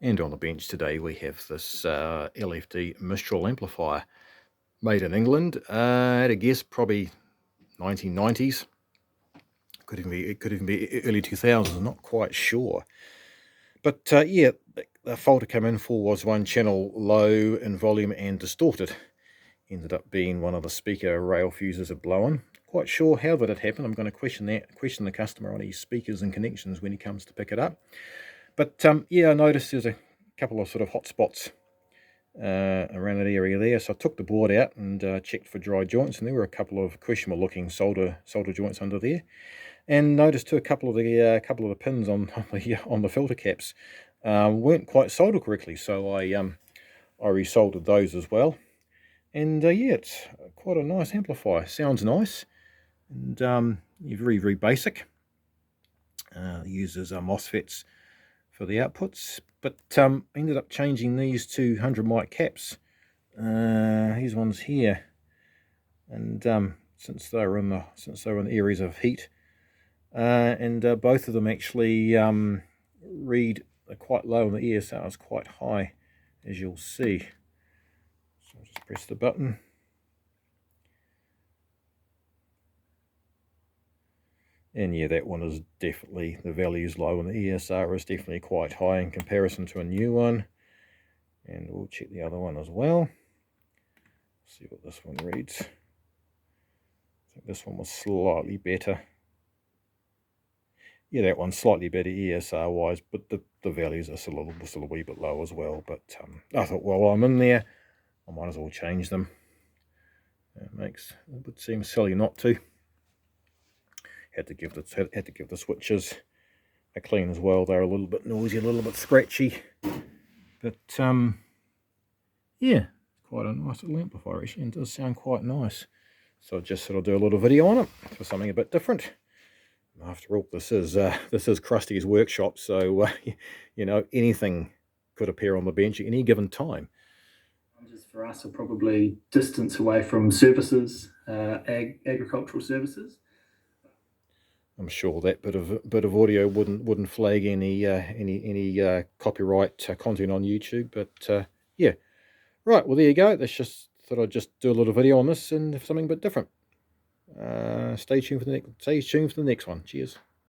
And on the bench today we have this LFD Mistral amplifier, made in England. I'd a guess probably 1990s. It could even be early 2000s. I'm not quite sure. But yeah, the fault it came in for was one channel low in volume and distorted. Ended up being one of the speaker rail fuses had blown. Quite sure how that had happened. I'm going to question the customer on his speakers and connections when he comes to pick it up. But yeah, I noticed there's a couple of sort of hot spots around that area there. So I took the board out and checked for dry joints, and there were a couple of questionable looking solder joints under there. And noticed too a couple of the pins on the filter caps weren't quite soldered correctly. So I resoldered those as well. And yeah, it's quite a nice amplifier. Sounds nice, and very, very basic. Uses MOSFETs for the outputs, but ended up changing these to 100 mic caps. These ones here, and since they were in the areas of heat, and both of them actually read quite low, and the ESR is quite high, as you'll see. So I'll just press the button. And yeah, that one is definitely, the value is low, and the ESR is definitely quite high in comparison to a new one. And we'll check the other one as well. See what this one reads. I think this one was slightly better. Yeah, that one's slightly better ESR wise, but the values are still a wee bit low as well. But I thought, well, I'm in there, I might as well change them. It would seem silly not to. Had to give the switches a clean as well. They're a little bit noisy, a little bit scratchy, but yeah, quite a nice little amplifier actually, and does sound quite nice. So I just sort of do a little video on it for something a bit different. After all, this is Krusty's workshop, so you know, anything could appear on the bench at any given time. Just for us are probably distance away from services, agricultural services. I'm sure that bit of audio wouldn't flag any copyright content on YouTube, but yeah, right. Well, there you go. Thought I'd just do a little video on this and something a bit different. Stay tuned for the next one. Cheers.